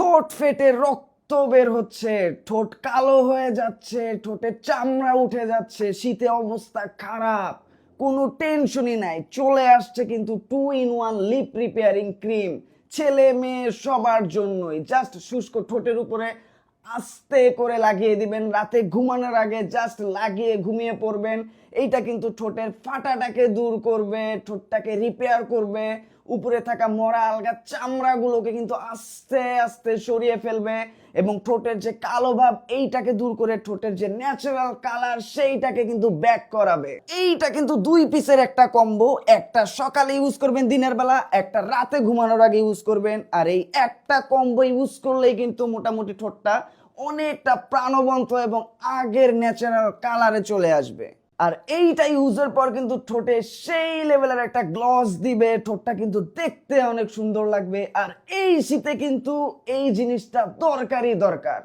ঠোঁট ফেটে রক্ত বের হচ্ছে, ঠোঁট কালো হয়ে যাচ্ছে, ঠোঁটের চামড়া উঠে যাচ্ছে, শীতে অবস্থা খারাপ, কোনো টেনশনই নাই, চলে আসছে কিন্তু 2 in 1 লিপ রিপেয়ারিং ক্রিম। ছেলে মেয়ে সবার জন্যই। জাস্ট শুষ্ক ঠোঁটের উপরে আস্তে করে লাগিয়ে দিবেন, রাতে ঘুমানোর আগে জাস্ট লাগিয়ে ঘুমিয়ে পড়বেন। এইটা কিন্তু ঠোঁটের ফাটাটাকে দূর করবে, ঠোঁটটাকে রিপেয়ার করবে, উপরে থাকা মরা আলগা চামড়াগুলোকে কিন্তু আস্তে আস্তে সরিয়ে ফেলবে এবং ঠোঁটের যে কালো ভাব এইটাকে দূর করে ঠোঁটের যে ন্যাচারাল কালার সেইটাকে কিন্তু ব্যাক করাবে। এইটা কিন্তু 2 পিসের একটা কম্বো। একটা সকালে ইউজ করবেন দিনের বেলা, একটা রাতে ঘুমানোর আগে ইউজ করবেন। আর এই একটা কম্বো ইউজ করলেই কিন্তু মোটামুটি ঠোঁটটা অনেকটা প্রাণবন্ত এবং আগের ন্যাচারাল কালারে চলে আসবে। আর এইটা ইউজের পর কিন্তু ঠোঁটে সেই লেভেলের একটা গ্লস দিবে, ঠোঁটটা কিন্তু দেখতে অনেক সুন্দর লাগবে। আর এই শীতে কিন্তু এই জিনিসটা দরকারই দরকার।